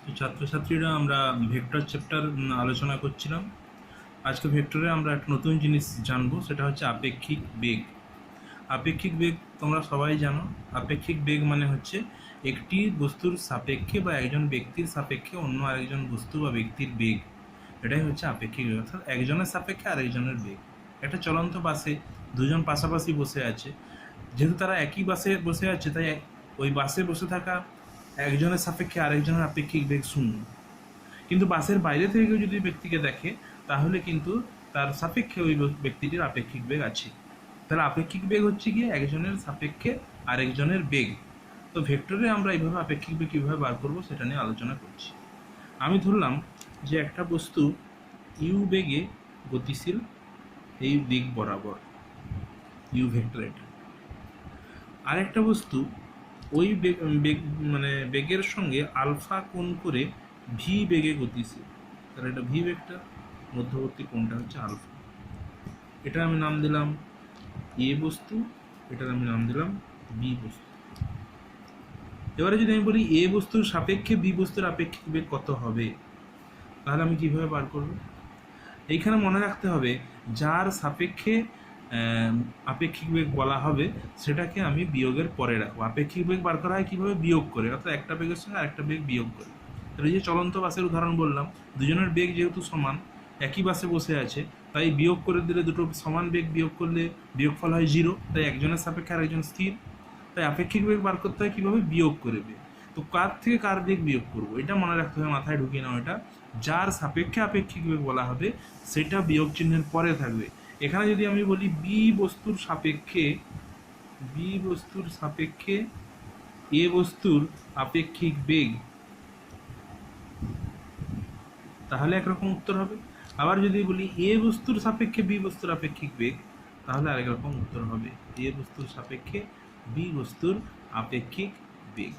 তো ছাত্রছাত্রীরা আমরা ভেক্টর চ্যাপ্টার আলোচনা করছিলাম। আজকে ভেক্টরে আমরা একটা নতুন জিনিস জানবো, সেটা হচ্ছে আপেক্ষিক বেগ। আপেক্ষিক বেগ তোমরা সবাই জানো। আপেক্ষিক বেগ মানে হচ্ছে একটি বস্তুর সাপেক্ষে বা একজন ব্যক্তির সাপেক্ষে অন্য আরেকজন বস্তু বা ব্যক্তির বেগ। এটাই হচ্ছে আপেক্ষিক বেগ, অর্থাৎ একজনের সাপেক্ষে আরেকজনের বেগ। একটা চলন্ত বাসে দুজন পাশাপাশি বসে আছে, যেহেতু তারা একই বাসে বসে আছে তাই ওই বাসে বসে থাকা একজনের সাপেক্ষে আরেকজনের আপেক্ষিক বেগ শূন্য। কিন্তু বাসের বাইরে থেকে কেউ যদি ব্যক্তিকে দেখে তাহলে কিন্তু তার সাপেক্ষে ওই ব্যক্তিটির আপেক্ষিক বেগ আছে। তাহলে আপেক্ষিক বেগ হচ্ছে গিয়ে একজনের সাপেক্ষে আরেকজনের বেগ। তো ভেক্টরে আমরা এইভাবে আপেক্ষিক বেগ কীভাবে বার করবো সেটা নিয়ে আলোচনা করছি। আমি ধরলাম যে একটা বস্তু ইউ বেগে গতিশীল, এই দিক বরাবর ইউ ভেক্টর এটা। আর একটা বস্তু ওই বেগ মানে বেগের সঙ্গে আলফা কোণ করে ভি বেগে গতিশীল, তাহলে এটা ভি ভেক্টর, মধ্যবর্তী কোণটা হচ্ছে আলফা। এটা আমি নাম দিলাম এ বস্তু, এটার আমি নাম দিলাম বি বস্তু। এবারে যদি আমি বলি এ বস্তুর সাপেক্ষে বি বস্তুর আপেক্ষিক বেগ কত হবে, তাহলে আমি কিভাবে বার করব? এইখানে মনে রাখতে হবে যার সাপেক্ষে আপেক্ষিক বেগ বলা হবে সেটাকে আমি বিয়োগের পরে রাখবো। আপেক্ষিক বেগ বার করা হয় কীভাবে? বিয়োগ করে, অর্থাৎ একটা বেগের সঙ্গে আরেকটা বেগ বিয়োগ করে। তাহলে এই যে চলন্ত বাসের উদাহরণ বললাম, দুজনের বেগ যেহেতু সমান, একই বাসে বসে আছে, তাই বিয়োগ করে দিলে দুটো সমান বেগ বিয়োগ করলে বিয়োগফল হয় 0, তাই একজনের সাপেক্ষে আরেকজন স্থির। তাই আপেক্ষিক বেগ বার করতে হয় কীভাবে? বিয়োগ করে বেগ। তো কার থেকে কার বেগ বিয়োগ করবো এটা মনে রাখতে হবে, মাথায় ঢুকিয়ে নাও। এটা যার সাপেক্ষে আপেক্ষিক বেগ বলা হবে সেটা বিয়োগ চিহ্নের পরে থাকবে। এখানে যদি আমি বলি বি বস্তুর সাপেক্ষে এ বস্তুর আপেক্ষিক বেগ, তাহলে একরকম উত্তর হবে। আবার যদি বলি এ বস্তুর সাপেক্ষে বি বস্তুর আপেক্ষিক বেগ, তাহলে আরেক রকম উত্তর হবে। এ বস্তুর সাপেক্ষে বি বস্তুর আপেক্ষিক বেগ।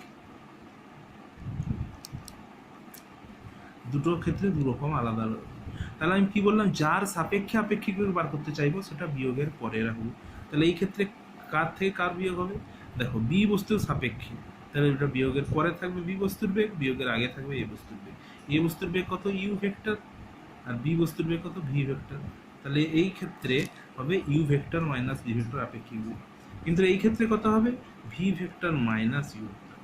দুটো ক্ষেত্রে দুরকম আলাদা আলাদা। তাহলে আমি কি বললাম? যার সাপেক্ষে আপেক্ষিক বেগ বার করতে চাইবো সেটা বিয়োগের পরে রাখবো। তাহলে এই ক্ষেত্রে কার থেকে কার বিয়োগ হবে? দেখো, বি বস্তুর সাপেক্ষে, তাহলে এটা বিয়োগের পরে থাকবে বি বস্তুর বেগ, বিয়োগের আগে থাকবে এ বস্তুর বেগ। এ বস্তুর বেগ কত? You vector. আর বি বস্তুর বেগ কত? V vector. তাহলে এই ক্ষেত্রে হবে U vector minus V vector আপেক্ষিক বেগ। কিন্তু এই ক্ষেত্রে কত হবে? V vector minus U vector.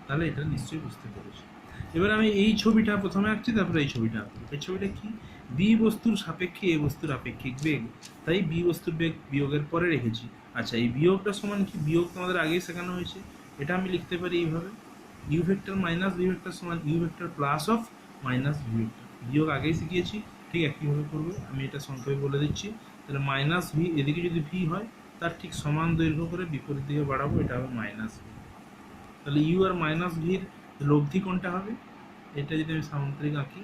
তাহলে এটা নিশ্চয়ই বুঝতে পেরেছি। এবার আমি এই ছবিটা প্রথমে আঁকছি, তারপরে এই ছবিটা আঁকবো। এই ছবিটা কি? বি বস্তুর সাপেক্ষে এ বস্তুর আপেক্ষিক বেগ, তাই বি বস্তুর বেগ বিয়োগের পরে রেখেছি। আচ্ছা, এই বিয়োগটা সমান কি? বিয়োগ তোমাদের আগেই শেখানো হয়েছে। এটা আমি লিখতে পারি এইভাবে, u vector minus V vector সমান u vector plus of minus V vector. বিয়োগ আগেই শিখিয়েছি, ঠিক একইভাবে করবে। আমি এটা সংক্ষেপে বলে দিচ্ছি। তাহলে মাইনাস ভি, এদিকে যদি ভি হয় তার ঠিক সমান দৈর্ঘ্য করে বিপরীত দিকে বাড়াবো, এটা হবে মাইনাস ভি। তাহলে ইউ আর মাইনাস ভির লব্ধি কোনটা হবে? এটা যদি আমি সামান্তরিক আঁকি,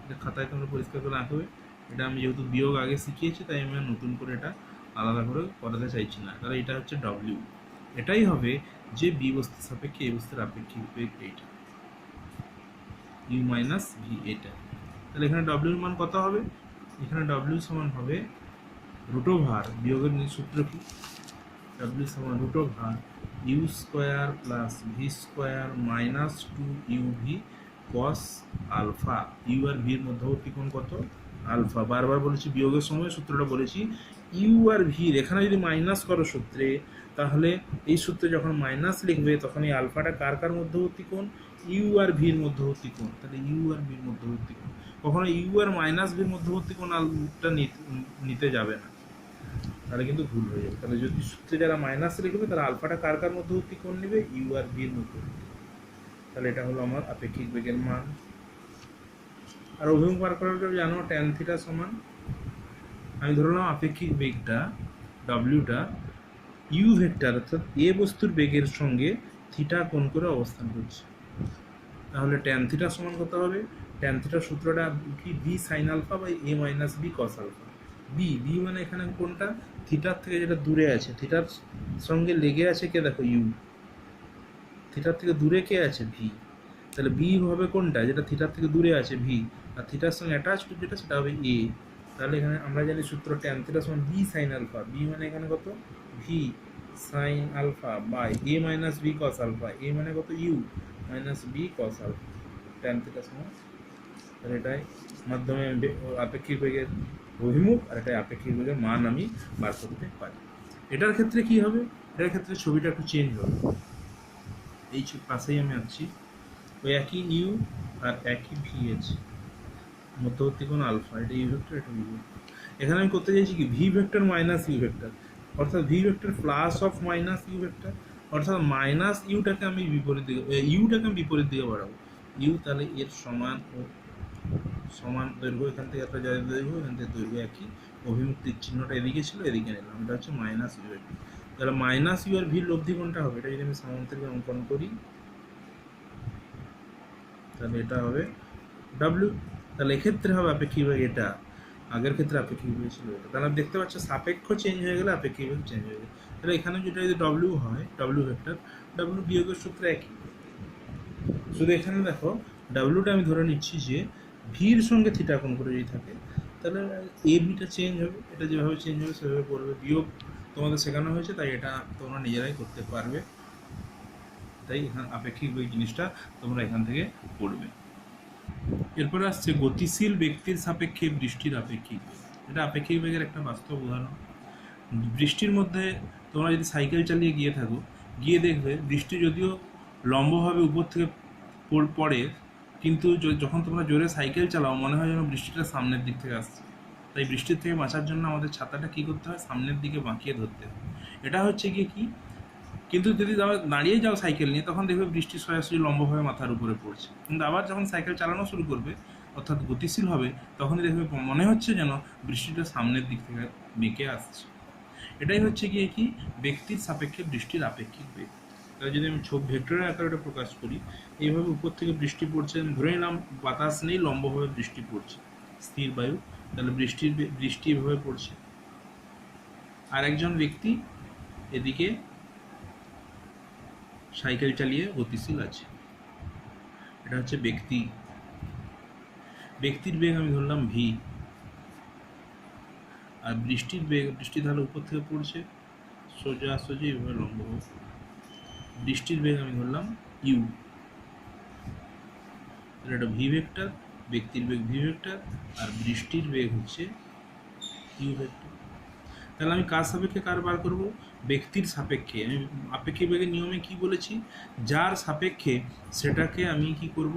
এটা খাতায় তোমরা পরিষ্কার করে আঁকবে। এটা আমি যেহেতু বিয়োগ আগে শিখিয়েছি তাই আমি নতুন করে এটা আলাদা করে করাতে চাইছি না। তাহলে এটা হচ্ছে ডব্লিউ। এটাই হবে যে বি বস্তুর সাপেক্ষে এ বস্তুর আপেক্ষিক বেগ, এইটা ইউ মাইনাস ভি এটা। তাহলে এখানে ডব্লিউর মান কত হবে? এখানে ডব্লিউ সমান হবে রুটোভার, বিয়োগের সূত্র কি? ডব্লিউ সমান root over U square plus V square minus 2uv cos alpha. U আর ভির মধ্যবর্তী কোণ কত? আলফা। বারবার বলেছি বিয়োগের সময় সূত্রটা বলেছি। ইউ আর ভির এখানে যদি মাইনাস করো সূত্রে, তাহলে এই সূত্রে যখন মাইনাস লিখবে তখন এই আলফাটা কার কার মধ্যবর্তী কোণ? ইউ আর ভির মধ্যবর্তী কোণ। তাহলে ইউ আর ভির মধ্যবর্তী কোণ, কখনো ইউ আর মাইনাস ভির মধ্যবর্তী কোণ আলটা নিতে যাবে না, তাহলে কিন্তু ভুল হয়ে যাবে। তাহলে যদি সূত্রে যারা মাইনাস লিখবে তারা আলফাটা কার কার মধ্যবর্তী কোণ নেবে? ইউ আর ভির মধ্যবর্তী। তাহলে এটা হলো আমার আপেক্ষিক বেগের মান। আর অভিমুখ বার করার জন্য জানো ট্যান থিটা সমান, আমি ধরলাম আপেক্ষিক বেগটা ডব্লিউটা ইউ ভেক্টর অর্থাৎ এ বস্তুর বেগের সঙ্গে থিটা কোণ করে অবস্থান করছে। তাহলে ট্যান থিটা সমান কত হবে? ট্যান থিটার সূত্রটা কি? B sine alpha by A minus B cos alpha. B B মানে এখানে কোনটা? থিটার থেকে যেটা দূরে আছে, থিটার সঙ্গে লেগে আছে কে? দেখো ইউ। থিটার থেকে দূরে কে আছে? ভি। তাহলে বি হবে কোনটা? যেটা থিটার থেকে দূরে আছে, ভি। আর থিটার সঙ্গে অ্যাটাচড যেটা সেটা হবে এ। তাহলে এখানে আমরা জানি সূত্র ট্যান থিটা সমান বি সাইন আলফা। বি মানে এখানে কত? V sine alpha by A minus B cos alpha. A মানে কত? U. Minus B cos alpha tan theta সমান, আর এটাই মাধ্যমে আপেক্ষিক বেগের অভিমুখ আর এটাই আপেক্ষিক বেগের মান আমি বার করতে পারি। এটার ক্ষেত্রে কি হবে, এটার ক্ষেত্রে ছবিটা একটু চেঞ্জ হবে। এই পাশেই আমি আছি, ওই একই ইউ আর একই ভি আছে, মধ্যবর্তী কোণ আলফা, এটা ইউ ভেক্টর, এটা ইউ ভেক্টর। এখানে আমি করতে চাইছি কি V vector minus U vector, অর্থাৎ V vector plus of minus U vector, অর্থাৎ মাইনাস ইউটাকে আমি বিপরীত দিকে, ইউটাকে আমি বিপরীত দিকে বাড়াবো। ইউ তাহলে এর সমান ও সমান দৈর্ঘ্য, এখান থেকে একটা যাদের দৈর্ঘ্য এখান থেকে দৈর্ঘ্য একই, অভিমুক্তির চিহ্নটা এদিকে ছিল এদিকে নিলাম, এটা হচ্ছে মাইনাস ইউ ভেক্টর। তাহলে মাইনাস ইউ আর ভির লব্ধি কোনটা হবে, এটা যদি আমি সামান্তরিক অঙ্কন করি তাহলে এটা হবে ডাব্লিউ। তাহলে এক্ষেত্রে হবে আপেক্ষিক বেগ এটা, আগের ক্ষেত্রে আপেক্ষিক বেগ ছিল এটা। তাহলে আপনি দেখতে পাচ্ছ সাপেক্ষ চেঞ্জ হয়ে গেলে আপেক্ষিক বেগ চেঞ্জ হয়ে গেলে। তাহলে এখানে যেটা যদি ডব্লিউ হয়, ডব্লিউ ভেক্টর, ডব্লিউ বিয়োগের সূত্র একই। শুধু এখানে দেখো ডাব্লিউটা আমি ধরে নিচ্ছি যে ভির সঙ্গে থিটা কোণ করে যদি থাকে, তাহলে এ বিটা চেঞ্জ হবে, এটা যেভাবে চেঞ্জ হবে সেভাবে করবে। বিয়োগ তোমাদের শেখানো হয়েছে, তাই এটা তোমরা নিজেরাই করতে পারবে। তাই এখানে আপেক্ষিক বেগ জিনিসটা তোমরা এখান থেকে পড়বে। এরপরে আসছে গতিশীল ব্যক্তির সাপেক্ষে বৃষ্টির আপেক্ষিক বেগ। এটা আপেক্ষিক বেগের একটা বাস্তব উদাহরণ। বৃষ্টির মধ্যে তোমরা যদি সাইকেল চালিয়ে গিয়ে থাকো, গিয়ে দেখবে বৃষ্টি যদিও লম্বভাবে উপর থেকে পড়ে, কিন্তু যখন তোমরা জোরে সাইকেল চালাও মনে হয় যেন বৃষ্টিটা সামনের দিক থেকে আসছে। তাই বৃষ্টির থেকে বাঁচার জন্য আমাদের ছাতাটা কী করতে হয়, সামনের দিকে বাঁকিয়ে ধরতে হয়। এটা হচ্ছে গিয়ে কি, কিন্তু যদি দাঁড়িয়ে যাও সাইকেল নিয়ে, তখন দেখবে বৃষ্টি সরাসরি লম্বভাবে মাথার উপরে পড়ছে। কিন্তু আবার যখন সাইকেল চালানো শুরু করবে, অর্থাৎ গতিশীল হবে, তখনই দেখবে মনে হচ্ছে যেন বৃষ্টিটা সামনের দিক থেকে বেঁকে আসছে। এটাই হচ্ছে গিয়ে কি ব্যক্তির সাপেক্ষে বৃষ্টির আপেক্ষিক বেগ। তাহলে যদি আমি ভেক্টরের আকারে এটা প্রকাশ করি, এইভাবে উপর থেকে বৃষ্টি পড়ছে, আমি ধরে নিলাম বাতাস নেই, লম্বভাবে বৃষ্টি পড়ছে, স্থির বায়ু, তাহলে বৃষ্টি এভাবে পড়ছে। আর একজন ব্যক্তি এদিকে সাইকেল চালিয়ে গতিশীল আছে, এটা হচ্ছে ব্যক্তির বেগ আমি ধরলাম ভি, আর বৃষ্টি তাহলে উপর থেকে পড়ছে সোজাসুজি এভাবে লম্ব, বৃষ্টির বেগ আমি ধরলাম ইউ, তাহলে এটা ভি ভেক্টর, ব্যক্তির বেগ ভি ভেক্টর, আর বৃষ্টির বেগ হচ্ছে ইউ ভেক্টর। তাহলে আমি কার সাপেক্ষে কার বার করবো, ব্যক্তির সাপেক্ষে। আমি আপেক্ষিক বেগের নিয়মে কি বলেছি, যার সাপেক্ষে সেটাকে আমি কি করব,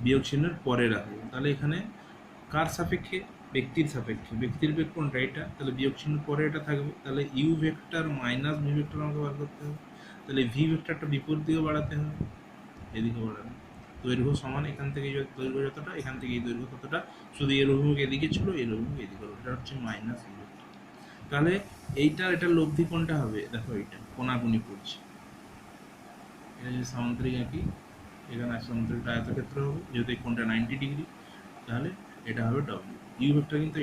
বিয়োগ চিহ্নের পরে রাখবো। তাহলে এখানে কার সাপেক্ষে, ব্যক্তির সাপেক্ষে, ব্যক্তির বেগ কোনটা এটা, তাহলে বিয়োগ চিহ্ন পরে এটা থাকবে। তাহলে U vector minus V vector আমাকে বার করতে হবে। তাহলে ভি ভেক্টরটা বিপরীত দিকে বাড়াতে হবে, এদিকে বাড়াবে। দৈর্ঘ্য সমান এখান থেকে দৈর্ঘ্য যতটা, এখান থেকে এই দৈর্ঘ্য ততটা, শুধু এর অভিমুখ এদিকে ছিল, এর অভিমুখ এদিকে হলো, এটা হচ্ছে মাইনাস ভি ভেক্টর। তাহলে এটার লব্ধি কোনটা হবে, দেখো এইটা কোনাকুনি পড়ছে, এটা যদি সামান্তরিক আঁকি, এখানে সামান্তরিক আয়তক্ষেত্র হবে, যেহেতু এই কোণটা 90 ডিগ্রি, তাহলে এটা হবে ডব্লিউ। ইউ ভেক্টর কিন্তু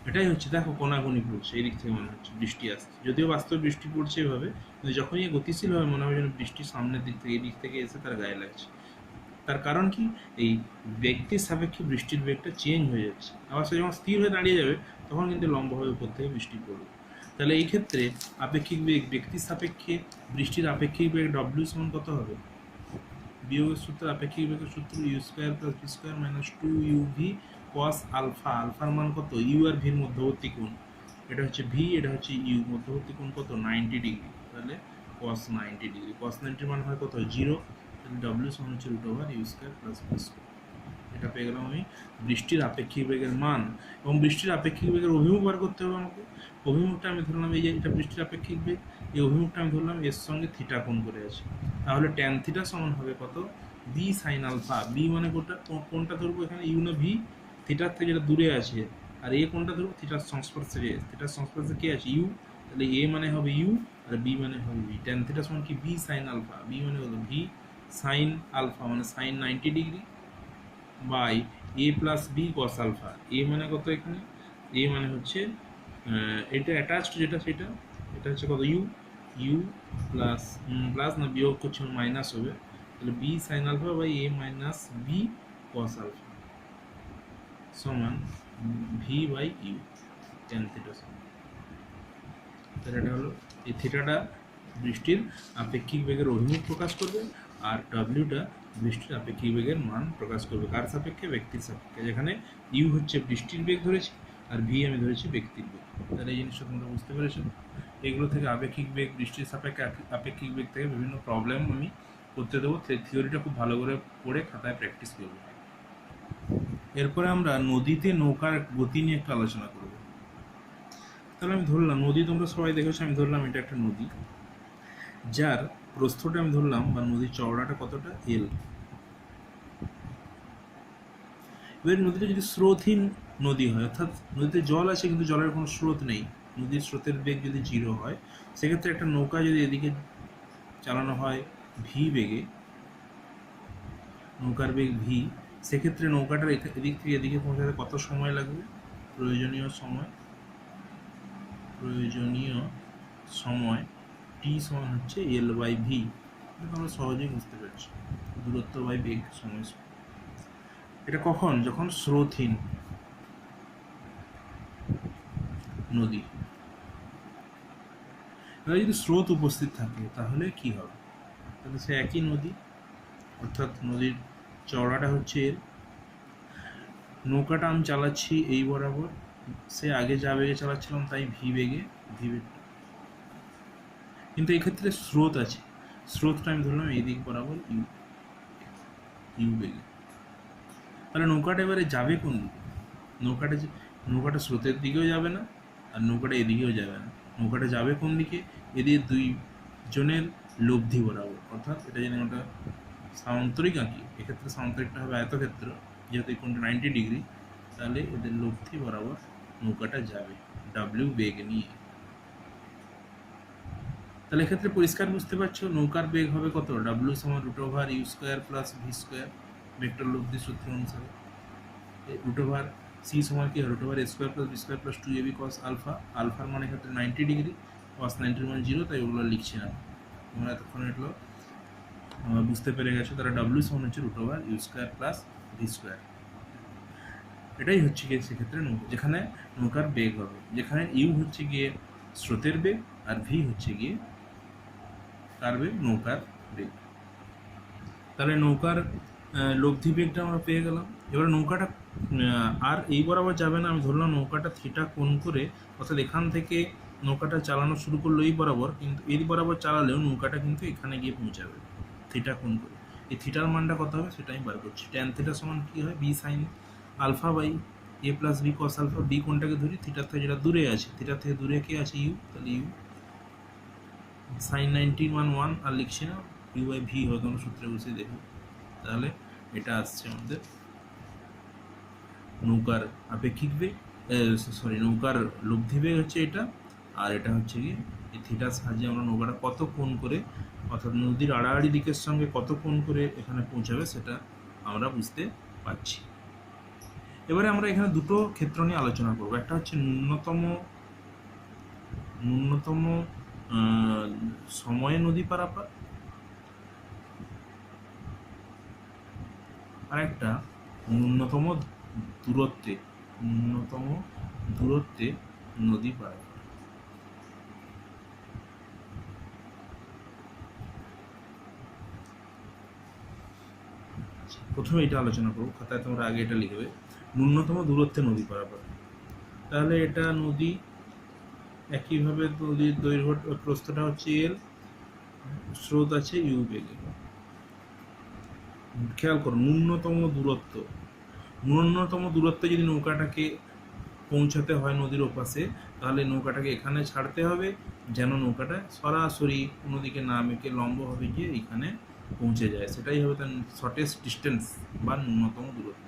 এটাই হচ্ছে, দেখো কোনাকুনি পড়ছে, এই দিক থেকে মনে হচ্ছে বৃষ্টি আসছে, যদিও বাস্তব বৃষ্টি পড়ছে এভাবে, কিন্তু যখনই গতিশীল হবে মনে হয় যেন বৃষ্টি সামনের দিক থেকে, এই দিক থেকে এসে তার গায়ে লাগছে। তার কারণ কি, এই ব্যক্তির সাপেক্ষে বৃষ্টির বেগটা চেঞ্জ হয়ে যাচ্ছে। আবার সে যখন স্থির হয়ে দাঁড়িয়ে যাবে তখন কিন্তু লম্বভাবে উপর থেকে বৃষ্টি পড়বে। তাহলে এই ক্ষেত্রে আপেক্ষিক বেগ, ব্যক্তির সাপেক্ষে বৃষ্টির আপেক্ষিক বেগ ডব্লিউ সমান কত হবে, বিয়োগের সূত্র, আপেক্ষিক বেগের সূত্র U square plus V square minus 2uv cos alpha. আলফার মান কত, ইউ আর ভির মধ্যবর্তী কোণ, এটা হচ্ছে ভি, এটা হচ্ছে ইউ, মধ্যবর্তী কোণ কত 90 ডিগ্রি, তাহলে কস 90 ডিগ্রি, কস 90 মান হয় কত 0, তাহলে ডব্লিউ সমান হচ্ছে √U square plus V square. এটা পেয়ে গেলাম আমি বৃষ্টির আপেক্ষিক বেগের মান। এবং বৃষ্টির আপেক্ষিক বেগের অভিমুখ বার করতে হবে আমাকে। অভিমুখটা আমি ধরলাম, এই যে এটা বৃষ্টির আপেক্ষিক বেগ, এই অভিমুখটা আমি ধরলাম এর সঙ্গে থিটা কোণ করে আছে, তাহলে ট্যান থিটা সমান হবে কত, বি সাইন আলফা। বি মানে কোনটা ধরবো এখানে, ইউ না ভি, থিটার থেকে যেটা দূরে আছে, আর এ কোনটা ধরবো, থিটার সংস্পর্শে কে আছে, ইউ, তাহলে এ মানে হবে ইউ আর বি মানে হবে ভি। ট্যান থিটা সমান কি, বি সাইন আলফা, বি মানে হলো ভি সাইন আলফা মানে sine 90 degree by A plus B cos alpha. A মানে কত এখানে, এ মানে হচ্ছে এটা অ্যাটাচড যেটা সেটা, এটা হচ্ছে কত ইউ প্লাস না বিয়োগ করছে মাইনাস হবে, তাহলে B sine alpha by A minus B cos alpha সমান V by U tan theta সমান। তাহলে এটা হলো এই থিটাটা বৃষ্টির আপেক্ষিক বেগের অভিমুখ প্রকাশ করবে, আর ডব্লিউটা বৃষ্টির আপেক্ষিক বেগের মান প্রকাশ করবে কার সাপেক্ষে? ব্যক্তির সাপেক্ষে। যেখানে ইউ হচ্ছে বৃষ্টির বেগ ধরেছি আর ভি আমি ধরেছি ব্যক্তির বেগ। তাহলে এই জিনিসটা তোমরা বুঝতে পেরেছো। এগুলো থেকে আপেক্ষিক বেগ, বৃষ্টির সাপেক্ষে আপেক্ষিক বেগ থেকে বিভিন্ন প্রবলেম আমি করতে দেবো। থিওরিটা খুব ভালো করে পড়ে খাতায় প্র্যাকটিস করবো। এরপরে আমরা নদীতে নৌকার গতি নিয়ে একটু আলোচনা করব। তাহলে আমি ধরলাম নদী, তোমরা সবাই দেখেছো, আমি ধরলাম এটা একটা নদী, যার প্রস্থটা আমি ধরলাম বা নদীর চওড়াটা কতটা? এল। এবার নদীটা যদি স্রোতহীন নদী হয়, অর্থাৎ নদীতে জল আছে কিন্তু জলের কোনো স্রোত নেই, নদীর স্রোতের বেগ যদি 0 হয়, সেক্ষেত্রে একটা নৌকা যদি এদিকে চালানো হয় ভি বেগে, নৌকার বেগ ভি, সেক্ষেত্রে নৌকাটার এদিক থেকে এদিকে পৌঁছাতে কত সময় লাগবে? প্রয়োজনীয় সময় টি সমান হচ্ছে এল বাই ভি। আমরা সহজেই বুঝতে পারছি, দূরত্ব বাই বেগ সময়। এটা কখন? যখন স্রোতহীন নদী। এবার যদি স্রোত উপস্থিত থাকে তাহলে কি হবে? তাহলে সে একই নদী, অর্থাৎ নদীর চওড়াটা হচ্ছে এল, নৌকাটা আমি চালাচ্ছি এই বরাবর, সে আগে যা বেগে চালাচ্ছিলাম তাই ভি বেগে, কিন্তু এই ক্ষেত্রে স্রোত আছে, স্রোতটা আমি ধরলাম এই দিক বরাবর ইউ বেগে। তাহলে নৌকাটা এবারে যাবে কোন দিকে? নৌকাটা স্রোতের দিকেও যাবে না আর নৌকাটা এদিকেও যাবে না। নৌকাটা যাবে কোন দিকে? এদের দুই জনের লব্ধি বরাবর, অর্থাৎ এটা যদি ওটা সামান্তরিক আঁকি, এক্ষেত্রে সামান্তরিকটা হবে আয়তক্ষেত্র, যেহেতু এই কোণটা 90 ডিগ্রি, তাহলে এদের লব্ধি বরাবর নৌকাটা যাবে ডাব্লিউ বেগ নিয়ে। তাহলে এক্ষেত্রে পরিষ্কার বুঝতে পারছো নৌকার বেগ হবে কত? ডাব্লিউ সমান √ইউ² প্লাস ভি², ভেক্টর লব্ধি সূত্র অনুসারে। √, সি সমান কি? √a² plus B plus 2ab cos alpha. আলফার মানে ক্ষেত্রে 90 ডিগ্রি, cos 90 মানে 0, তাই ওগুলো লিখছি না। তোমরা এতক্ষণ এগুলো বুঝতে পেরে গেছো। তারা ডাব্লিউ সমান হচ্ছে √ইউ² প্লাস ভি²। এটাই হচ্ছে গিয়ে সেক্ষেত্রে যেখানে নৌকার বেগ হবে, যেখানে ইউ হচ্ছে গিয়ে স্রোতের বেগ আর ভি হচ্ছে গিয়ে কার বেগ? নৌকার বেগ। তাহলে নৌকার লব্ধি বেগটা আমরা পেয়ে গেলাম। এবার নৌকাটা আর এই বরাবর যাবে না, আমি ধরলাম নৌকাটা থিটা কোণ করে, অর্থাৎ এখান থেকে নৌকাটা চালানো শুরু করলো এই বরাবর, কিন্তু এই বরাবর চালালেও নৌকাটা কিন্তু এখানে গিয়ে পৌঁছাবে থিটা কোণ করে। এই থিটার মানটা কত হবে সেটা আমি বার করছি। ট্যান থিটা সমান কী হয়? B sine alpha by A plus B cos alpha. B কোণটাকে ধরি, থিটার থেকে যেটা দূরে আছে, থিটার থেকে দূরে কে আছে? ইউ। তাহলে ইউ সাইন 90 মান 1 আর লিখছি না, ইউ বাই ভি হয় কোনো সূত্রে বসে দেখো। তাহলে এটা আসছে আমাদের নৌকার আপেক্ষিক বেগ, নৌকার লব্ধি বেগ হচ্ছে এটা, আর এটা হচ্ছে কি এই থিটার সাহায্যে আমরা নৌকাটা কত কোণ করে, অর্থাৎ নদীর আড়াআড়ি দিকের সঙ্গে কত কোণ করে এখানে পৌঁছাবে সেটা আমরা বুঝতে পারছি। এবারে আমরা এখানে দুটো ক্ষেত্র নিয়ে আলোচনা করব। একটা হচ্ছে ন্যূনতম সময়ে নদী পারাপার, আর একটা ন্যূনতম দূরত্বে নদী পারাপার। প্রথমে এটা আলোচনা করবো, খাতায় তোমরা আগে এটা লিখবে, ন্যূনতম দূরত্বে নদী পারাপার। তাহলে এটা নদী, একইভাবে নদীর দৈর্ঘ্য প্রস্থটা হচ্ছে এল, স্রোত আছে ইউ বেগে। খেয়াল করো ন্যূনতম দূরত্বে যদি নৌকাটাকে পৌঁছাতে হয় নদীর ওপাশে, তাহলে নৌকাটাকে এখানে ছাড়তে হবে যেন নৌকাটা সরাসরি কোনো দিকে না মেকে লম্বভাবে গিয়ে এখানে পৌঁছে যায়, সেটাই হবে তার শর্টেস্ট ডিস্টেন্স বা ন্যূনতম দূরত্ব।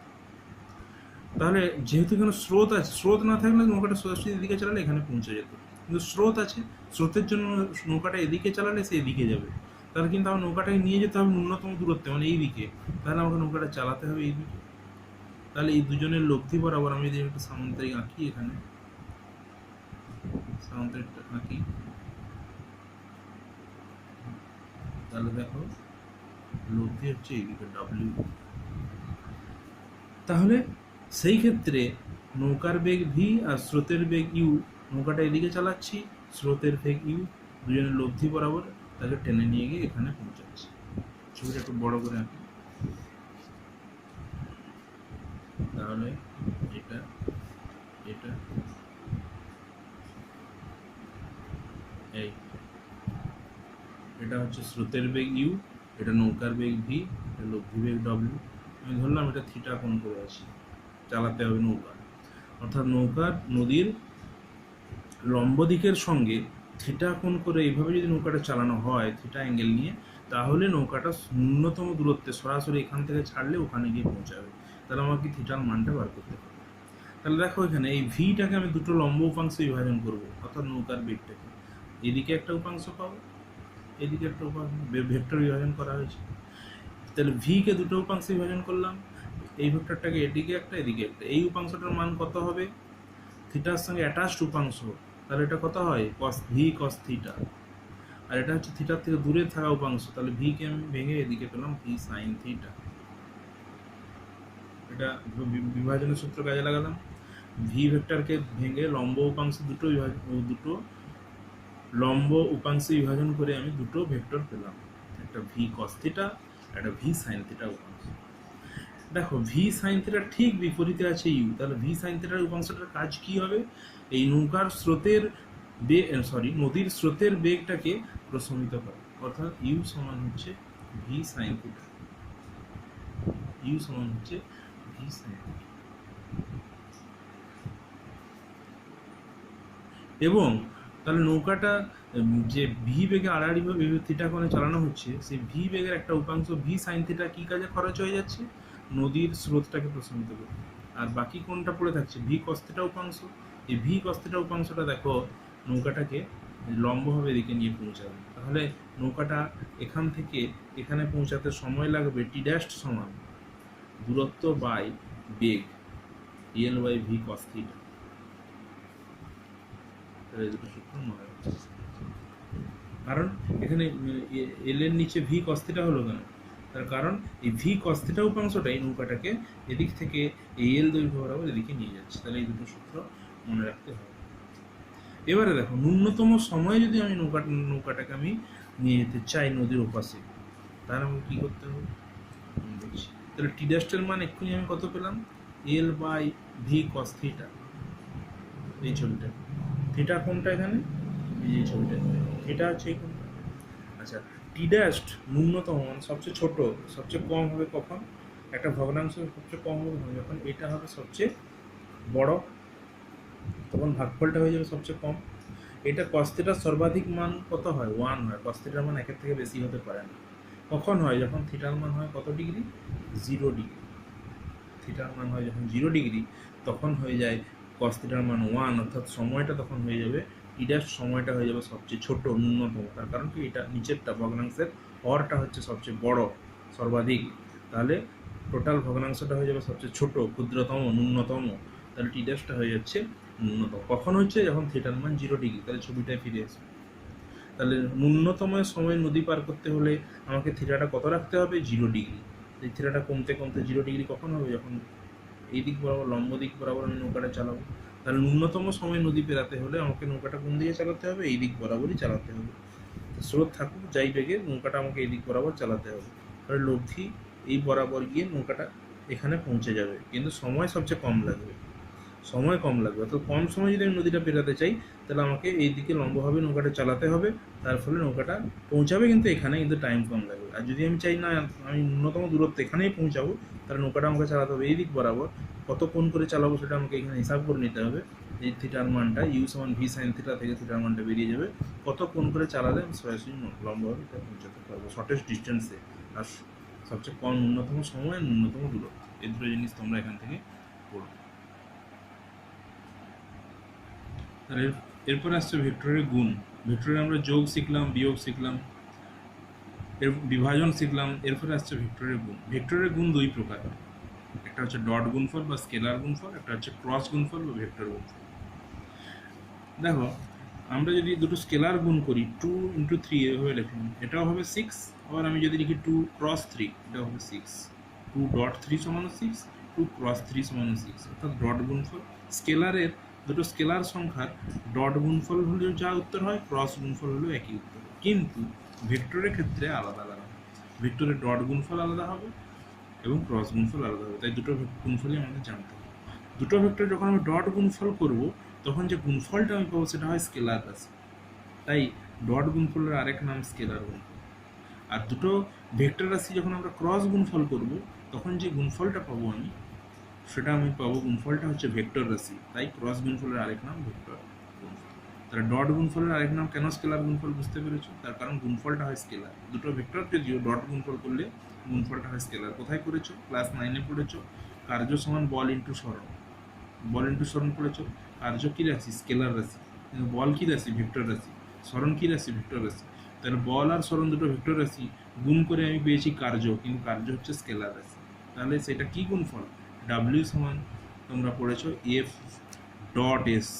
তাহলে যেহেতু এখানে স্রোত আছে, স্রোত না থাকলে নৌকাটা সোজাসুজি এদিকে চালালে এখানে পৌঁছে যেত, কিন্তু স্রোত আছে, স্রোতের জন্য নৌকাটা এদিকে চালালে সে এদিকে যাবে। তাহলে কিন্তু আমার নৌকাটাকে নিয়ে যেতে হবে ন্যূনতম দূরত্বে, মানে এই দিকে, তাহলে আমাকে নৌকাটা চালাতে হবে এই দিকে। তাহলে এই দুজনের লব্ধি বরাবর আমি যদি একটা সামান্তরিক আঁকি, এখানে সামান্তরিকটা আঁকি, তাহলে দেখো লব্ধি হচ্ছে এইদিকে ডাব্লিউ। তাহলে সেই ক্ষেত্রে নৌকার বেগ ভি আর স্রোতের বেগ ইউ, নৌকাটা এদিকে চালাচ্ছি, স্রোতের বেগ ইউ, দুজনের লব্ধি বরাবর তাকে টেনে নিয়ে গিয়ে এখানে পৌঁছাচ্ছে। ছবিটা একটু বড় করে আঁকি, তাহলে এটা এটা এই এটা হচ্ছে স্রোতের বেগ ইউ, এটা নৌকার বেগ ভি, এটা লব্ধি বেগ ডব্লিউ। আমি ধরলাম এটা থিটা কোণ করে আছে, চালাতে হবে নৌকা, অর্থাৎ নৌকার নদীর লম্ব দিকের সঙ্গে থিটা কোণ করে এইভাবে যদি নৌকাটা চালানো হয় থিটা অ্যাঙ্গেল নিয়ে, তাহলে নৌকাটা ন্যূনতম দূরত্বে সরাসরি এখান থেকে ছাড়লে ওখানে গিয়ে পৌঁছাবে। তাহলে আমাকে থিটার মানটা বার করতে হবে। তাহলে দেখো এখানে এই ভিটাকে আমি দুটো লম্ব উপাংশে বিভাজন করব, অর্থাৎ নৌকার বেগটাকে। এদিকে একটা উপাংশ পাবো, এদিকে একটা উপাংশ, ভেক্টর বিভাজন করা হয়েছে। তাহলে ভিকে দুটো উপাংশে বিভাজন করলাম, এই ভেক্টরটাকে এদিকে একটা এদিকে একটা। এই উপাংশটার মান কত হবে? থিটার সঙ্গে অ্যাটাচড উপাংশ, তাহলে এটা কত হয়? কস ভি কস থিটা। আর এটা হচ্ছে থিটার থেকে দূরে থাকা উপাংশ, তাহলে ভিকে আমি ভেঙে এদিকে পেলাম ভি সাইন থিটা। এটা বিভাজনের সূত্র কাজে লাগালাম। ভি ভেক্টরকে ভেঙে লম্ব উপাংশে দুটো লম্ব উপাংশে বিভাজন করে আমি দুটো ভেক্টর পেলাম, একটা ভি কস থিটা, একটা ভি সাইন থিটা উপাংশ। দেখো ভি সাইন থিটার ঠিক বিপরীতে আছে ইউ, তাহলে ভি সাইন থিটার উপাংশটার কাজ কি হবে? এই নৌকার স্রোতের নদীর স্রোতের বেগটাকে প্রশমিত করে, অর্থাৎ ইউ সমান হচ্ছে ভি সাইন থিটা। ইউ সমান হচ্ছে ভি সাইন থিটা। এবং তাহলে নৌকাটা যে ভি বেগে আড়াআড়িভাবে থিটা কোণে চালানো হচ্ছে, সেই ভি বেগের একটা উপাংশ ভি সাইন থিটা কী কাজে খরচ হয়ে যাচ্ছে? নদীর স্রোতটাকে প্রশমিত করতে। আর বাকি কোনটা পড়ে থাকছে? ভি কস থিটা উপাংশ। এই ভি কস থিটা উপাংশটা দেখো নৌকাটাকে লম্বভাবে এদিকে নিয়ে পৌঁছাবে। তাহলে নৌকাটা এখান থেকে এখানে পৌঁছাতে সময় লাগবে টি ড্যাশ সমান দূরত্ব বাই বেগ L by V cos theta. দুটো সূত্র মনে রাখছে, কারণ এখানে এল এর নিচে ভি কস থিটা হলো কেন? তার কারণ এই ভি কস থিটা উপাংশটাই নৌকাটাকে এদিক থেকে এই এল দৈর্ঘ্য বরাবর এদিকে নিয়ে যাচ্ছে। তাহলে এই দুটো সূত্র মনে রাখতে হবে। এবারে দেখো ন্যূনতম সময়ে যদি আমি নৌকাটাকে আমি নিয়ে যেতে চাই নদীর ওপাশে, তাহলে আমাকে কী করতে হবে দেখছি। তাহলে টি ড্যাশটার মান এক্ষুনি আমি কত পেলাম? L by V cos theta. এই ছবিটা থিটা কোনটা এখানে? এই ছবিটা থিটা হচ্ছে এই কোনটা। আচ্ছা, টি ড্যাশড ন্যূনতম মানে সবচেয়ে ছোট, সবচেয়ে কম হবে কখন? একটা ভগ্নাংশ সবচেয়ে কম হবে যখন এটা হবে সবচেয়ে বড়, তখন ভাগফলটা হয়ে যাবে সবচেয়ে কম। এটা কস থিটার সর্বাধিক মান কত হয়? 1 হয়। কস থিটার মান 1 থেকে বেশি হতে পারে না। কখন হয়? যখন থিটার মান হয় কত ডিগ্রি? 0 ডিগ্রি। থিটার মান হয় যখন 0 ডিগ্রি, তখন হয়ে যায় কস থিটার মান 1, অর্থাৎ সময়টা তখন হয়ে যাবে টি ড্যাশ, সময়টা হয়ে যাবে সবচেয়ে ছোট ন্যূনতম। তার কারণ কি? এটা নিচেরটা ভগ্নাংশের হরটা হচ্ছে সবচেয়ে বড় সর্বাধিক, তাহলে টোটাল ভগ্নাংশটা হয়ে যাবে সবচেয়ে ছোট ক্ষুদ্রতম ন্যূনতম। তাহলে টি ড্যাশটা হয়ে যাচ্ছে ন্যূনতম। কখন হচ্ছে? যখন থিটার মান 0 ডিগ্রি। তাহলে ছবিটায় ফিরে আসে। তাহলে ন্যূনতম সময় নদী পার করতে হলে আমাকে থিটাটা কত রাখতে হবে? 0 ডিগ্রি। এই থিটাটা কমতে কমতে 0 ডিগ্রি কখন হবে? যখন এই দিক বরাবর লম্ব দিক বরাবর আমি নৌকাটা চালাবো। তাহলে ন্যূনতম সময় নদী পেরাতে হলে আমাকে নৌকাটা কোন দিকে চালাতে হবে? এই দিক বরাবরই চালাতে হবে। স্রোত থাকুক যাই বেগে, নৌকাটা আমাকে এই দিক বরাবর চালাতে হবে। তাহলে লব্ধি এই বরাবর গিয়ে নৌকাটা এখানে পৌঁছে যাবে, কিন্তু সময় সবচেয়ে কম লাগবে। সময় কম লাগবে, তো কম সময় যদি আমি নদীটা পেরাতে চাই তাহলে আমাকে এই দিকে লম্বভাবে নৌকাটা চালাতে হবে। তার ফলে নৌকাটা পৌঁছাবে কিন্তু এখানে, কিন্তু টাইম কম লাগবে। আর যদি আমি চাই না আমি ন্যূনতম দূরত্ব এখানেই পৌঁছাবো, তাহলে নৌকাটা আমাকে চালাতে হবে এই দিক বরাবর। কত কোণ করে চালাবো সেটা আমাকে এখানে হিসাব করে নিতে হবে। এই থিটার মানটা ইউ সমান ভি সাইন থিটা থেকে থিটার মানটা বেরিয়ে যাবে। কত কোণ করে চালালে আমি সরাসরি লম্বভাবে এটা পৌঁছাতে পারবো শর্টেস্ট ডিস্টেন্সে, আর সবচেয়ে কম ন্যূনতম সময় ন্যূনতম দূরত্ব। এই দুটো জিনিস তোমরা এখান থেকে পড়ো। আর এরপরে আসছে ভেক্টরের গুণ। ভেক্টরে আমরা যোগ শিখলাম, বিয়োগ শিখলাম, এর বিভাজন শিখলাম। এরপরে আসছে ভেক্টরের গুণ। ভেক্টরের গুণ দুই প্রকার, একটা হচ্ছে ডট গুণফল বা স্কেলার গুণফল, একটা হচ্ছে ক্রস গুণফল বা ভেক্টর গুণফল। দেখো আমরা যদি দুটো স্কেলার গুণ করি 2 × 3 এভাবে লিখলাম, এটাও হবে 6। আবার আমি যদি লিখি 2 × 3, এটাও হবে 6। 2.3 সমান 6, 2 × 3 সমান 6, অর্থাৎ ডট গুণফল। স্কেলারের দুটো স্কেলার সংখ্যার ডট গুণফল হলেও যা উত্তর হয়, ক্রস গুণফল হলেও একই উত্তর। কিন্তু ভেক্টরের ক্ষেত্রে আলাদা আলাদা, ভেক্টরের ডট গুণফল আলাদা হবে এবং ক্রস গুণফল আলাদা হবে, তাই দুটো গুণফলই আমাদের জানতে হবে। দুটো ভেক্টর যখন আমি ডট গুণফল করব তখন যে গুণফলটা আমি পাবো সেটা হয় স্কেলার রাশি, তাই ডট গুণফলের আরেক নাম স্কেলার গুণফল। আর দুটো ভেক্টর রাশি যখন আমরা ক্রস গুণফল করব তখন যে গুণফলটা পাবো আমি সেটা আমি পাবো, গুণফলটা হচ্ছে ভেক্টর রাশি, তাই ক্রস গুণফলের আরেক নাম ভেক্টর গুণফল। তাহলে ডট গুণফলের আরেক নাম কেন স্কেলার গুণফল বুঝতে পেরেছো? তার কারণ গুণফলটা হয় স্কেলার। দুটো ভেক্টরকে যদিও ডট গুণফল করলে গুণফলটা হয় স্কেলার। কোথায় করেছো? ক্লাস 9-এ পড়েছো, কার্য সমান বল ইন্টু সরণ। বল ইন্টু সরণ পড়েছো। কার্য কী রাশি? স্কেলার রাশি। কিন্তু বল কী রাশি? ভেক্টর রাশি। সরণ কী রাশি? ভেক্টর রাশি। তাহলে বল আর সরণ দুটো ভেক্টর রাশি, গুণ করে আমি পেয়েছি কার্য, কিন্তু কার্য হচ্ছে স্কেলার রাশি। তাহলে সেটা কী গুণফল? ডাব্লিউ সমান তোমরা পড়েছো এফ ডট এস,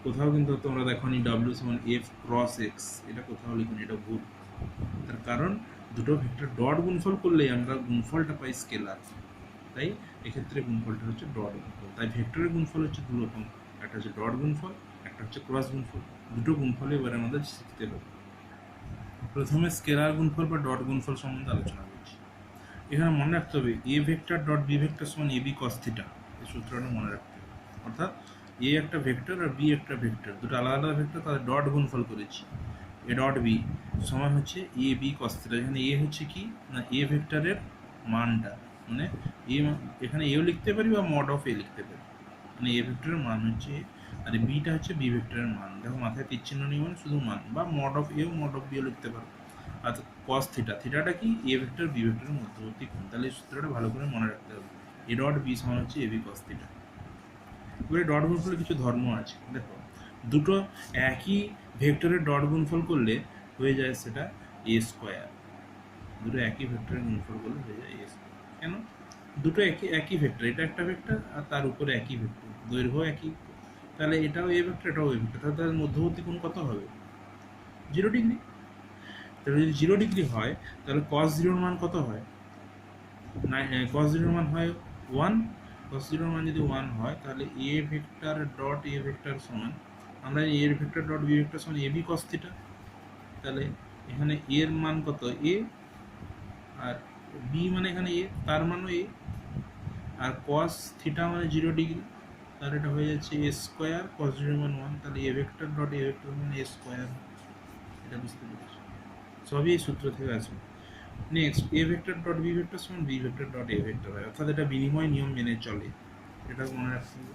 কোথাও কিন্তু তোমরা দেখো নি ডাব্লিউ সমান এফ ক্রস এক্স, এটা কোথাও লিখুন, এটা ভুল। তার কারণ দুটো ভেক্টর ডট গুণফল করলেই আমরা গুণফলটা পাই স্কেলার, তাই এক্ষেত্রে গুণফলটা হচ্ছে ডট গুণফল। তাই ভেক্টরের গুণফল হচ্ছে দু রকম, একটা হচ্ছে ডট গুণফল, একটা হচ্ছে ক্রস গুণফল। দুটো গুণফলে এবার আমাদের শিখতে হবে। প্রথমে স্কেলার গুণফল বা ডট গুণফল সম্বন্ধে আলোচনা করছি। এখানে মনে রাখতে হবে A vector dot B vector সমান এ বি কস থিটা, এই সূত্রটা মনে রাখতে হবে। অর্থাৎ এ একটা ভেক্টর আর বি একটা ভেক্টর, দুটো আলাদা আলাদা ভেক্টর, তাদের ডট গুণফল করেছি। এ ডট বি সমান হচ্ছে এ বি কস থিটা। এখানে এ হচ্ছে কি না এ ভেক্টরের মানটা, মানে এ, এখানে এও লিখতে পারি বা মড অফ এ লিখতে পারি, মানে এ ভেক্টরের মান হচ্ছে, আর বিটা হচ্ছে বি ভেক্টরের মান। দেখো মাথায় তীর চিহ্ন নিয়ে মানে শুধু মান, বা মড অফ এও মড অফ বিও লিখতে পারো। আর কস থিটা, থিটাটা কি এ ভেক্টর বি ভেক্টরের মধ্যবর্তী কোণ। তাহলে এই সূত্রটা ভালো করে মনে রাখতে হবে, এ ডট বি সমান হচ্ছে এ বি কস থিটা। এবারে ডট গুণফলের কিছু ধর্ম আছে। দেখো দুটো একই ভেক্টরের ডট গুণফল করলে হয়ে যায় সেটা এ স্কোয়ার। দুটো একই ভেক্টরের গুণফল করলে হয়ে যায় এ স্কোয়ার। কেন? দুটো একই একই ভেক্টর, এটা একটা ভেক্টর আর তার উপরে একই ভেক্টর, দৈর্ঘ্য একই, তাহলে এটাও এ ভেক্টর এটাও এ ভেক্টর, তাহলে তার মধ্যবর্তী কোণ কত হবে? 0 ডিগ্রি। তাহলে যদি 0 ডিগ্রি হয় তাহলে cos 0 মান কত হয়? cos 0 মান হয় 1। cos 0 মান যদি 1 হয় তাহলে A vector dot A vector সমান, আমরা A vector dot B vector সমান এ বি cos থিটা। তাহলে এখানে এর মান কত? এ, আর বি মানে এখানে এ, তার মানও এ, আর cos থিটা মানে 0 ডিগ্রি, তাহলে এটা হয়ে যাচ্ছে এ স্কোয়ার, cos 0 মান 1, তাহলে A vector dot A vector মানে এ স্কোয়ার। এটা বুঝতে পেরেছি, সবই এই সূত্র থেকে আসবে। Next A vector dot B vector সমান B vector dot A vector হয়, অর্থাৎ এটা বিনিময় নিয়ম মেনে চলে, এটা মনে রাখতে হবে।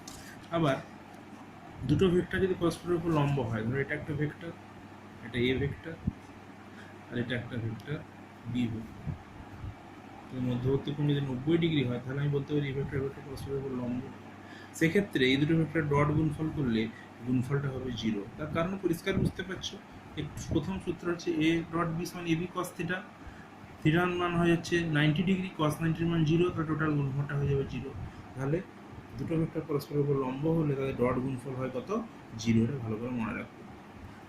আবার দুটো ভেক্টর যদি পরস্পরের উপর লম্ব হয়, ধরো এটা একটা ভেক্টর, এটা এ ভেক্টর, আর এটা একটা ভেক্টর বি ভেক্টর, তো মধ্যবর্তী কোণ যদি 90 ডিগ্রি হয় তাহলে আমি বলতে পারি এ ভেক্টর ভেক্টর পরস্পরের উপর লম্ব। সেক্ষেত্রে এই দুটো ভেক্টর ডট গুণফল করলে গুণফলটা হবে 0। তার কারণ পরিষ্কার বুঝতে পারছো, প্রথম সূত্র হচ্ছে এ ডট বি সমান এ বি কস থিটা, থিটার মান হয়ে যাচ্ছে 90 ডিগ্রি, কস 90 মান 0, তাহলে টোটাল গুণফলটা হয়ে যাবে 0। তাহলে দুটো ভেক্টর পরস্পরের উপর লম্ব হলে তাদের ডট গুণফল হয় কত? 0। এটা ভালো করে মনে রাখবে।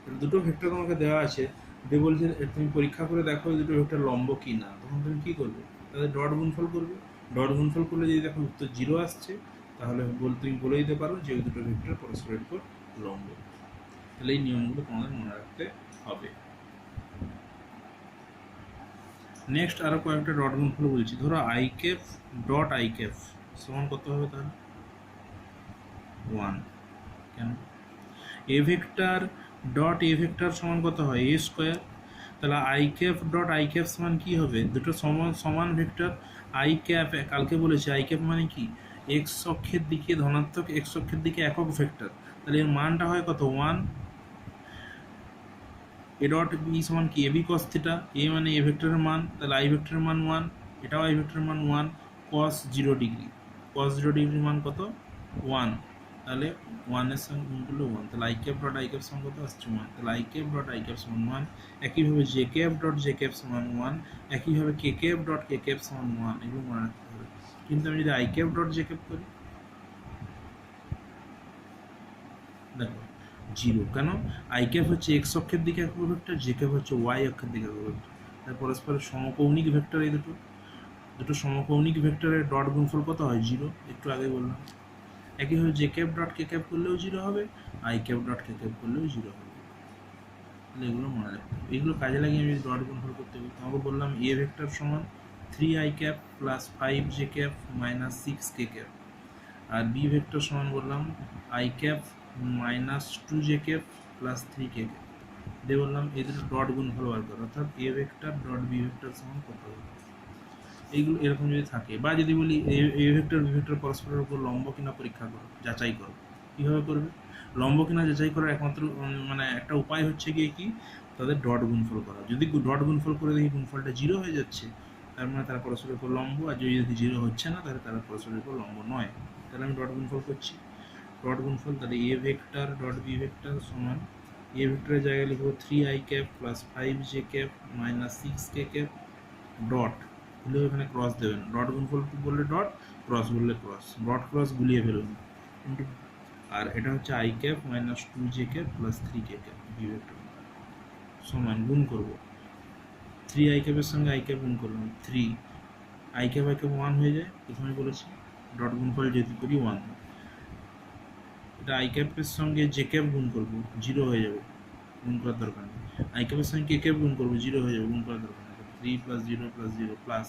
তাহলে দুটো ভেক্টর তোমাকে দেওয়া আছে, দিয়ে বলছে তুমি পরীক্ষা করে দেখো দুটো ভেক্টর লম্ব কি না, তখন তুমি কী করবে? তাদের ডট গুণফল করবে। ডট গুণফল করলে যদি দেখো উত্তর 0 আসছে তাহলে তুমি বলে দিতে পারো যে ওই দুটো ভেক্টর পরস্পরের উপর লম্ব। তাহলে এই নিয়মগুলো তোমাদের মনে রাখতে হবে। নেক্সট আরও কয়েকটা ডট গুণফল বলছি। ধরো I cap dot I cap সমান কত হবে? তাহলে 1। কেন? এ ভেক্টর ডট এ ভেক্টর সমান কত হয়? এ স্কোয়ার। তাহলে I cap dot I cap সমান কী হবে? দুটো সমান সমান ভেক্টর। আই ক্যাপ কালকে বলেছি, আই ক্যাপ মানে কি? এক্স অক্ষের দিকে ধনাত্মক, এক্স অক্ষের দিকে একক ভেক্টর, তাহলে এর মানটা হয় কত? 1। এ ডট বি সমান কি? এ বি কস থিটা, এ মানে এ ভেক্টরের মান, তাহলে আই ভেক্টরের মান 1, এটাও আই ভেক্টরের মান 1, কস 0 ডিগ্রি, কস 0 ডিগ্রির মান কত? 1, তাহলে 1-এর সঙ্গে গুণ করলে 1, তাহলে I cap dot I cap সমান কত আসছে? 1, তাহলে I cap dot I cap সমান 1। একইভাবে J cap dot J cap সমান 1, একইভাবে কে ক্যাপ ডট কে ক্যাপ সমান 1, এগুলো মনে রাখতে হবে। কিন্তু আমি যদি I cap dot J cap করি, দেখো 0। কেন? আই ক্যাপ হচ্ছে এক্স অক্ষের দিকে একক ভেক্টর, জে ক্যাপ হচ্ছে ওয়াই অক্ষের দিকে একক ভেক্টর, তাই পরস্পরের সমকৌণিক ভেক্টর। এই দুটো দুটো সমকৌণিক ভেক্টরের ডট গুণফল কত হয়? 0, একটু আগে বললাম। একইভাবে J cap dot K cap করলেও 0 হবে, I cap dot K cap করলেও 0 হবে। এগুলো মনে রাখতে হবে। এগুলো কাজে লাগিয়ে আমি ডট গুণফল করতে পারি। তোমাকে বললাম এ ভেক্টর সমান 3i cap plus 5j cap minus 6k cap, আর বি ভেক্টর সমান বললাম i cap minus 2j cap plus 3k cap দিয়ে বললাম এই দুটো ডট গুণফল বার করো, অর্থাৎ A vector dot B vector সমান কত হবে। এইগুলো এরকম যদি থাকে, বা যদি বলি এ ভেক্টর বি ভেক্টর পরস্পরের উপর লম্ব কিনা পরীক্ষা করো, যাচাই করো, কীভাবে করবে? লম্ব কিনা যাচাই করার একমাত্র মানে একটা উপায় হচ্ছে গিয়ে কি, তাদের ডট গুণফল করা। যদি ডট গুণফল করে দেখি গুণফলটা 0 হয়ে যাচ্ছে, তার মানে তারা পরস্পরের উপর লম্ব, আর যদি 0 হচ্ছে না তাহলে তারা পরস্পরের উপর লম্ব নয়। তাহলে আমি ডট গুণফল করছি। ডট গুণফল তাহলে A vector dot B vector সমান এ ভেক্টরের জায়গায় লিখবো 3i cap plus 5j cap minus 6k cap dot, গুলিয়ে এখানে ক্রস দেবেন। ডট গুণফল বললে ডট, ক্রস বললে ক্রস, ডট ক্রস গুলিয়ে ফেলুন কিন্তু। আর এটা হচ্ছে i cap minus 2j cap plus 3k cap B vector সমান গুণ করবো 3i ক্যাপের সঙ্গে i ক্যাপ গুণ করলাম 3, i ক্যাপ 1 হয়ে যায়, প্রথমে বলেছি ডট গুণফল যেহেতু করি 1। এটা i ক্যাপের সঙ্গে j ক্যাপ গুণ করবো, 0 হয়ে যাবে, গুণ করার দরকার নেই। i ক্যাপের সঙ্গে k ক্যাপ গুণ করবো, 0 হয়ে যাবে, গুণ করার দরকার নেই। 3 প্লাস 0 প্লাস 0 প্লাস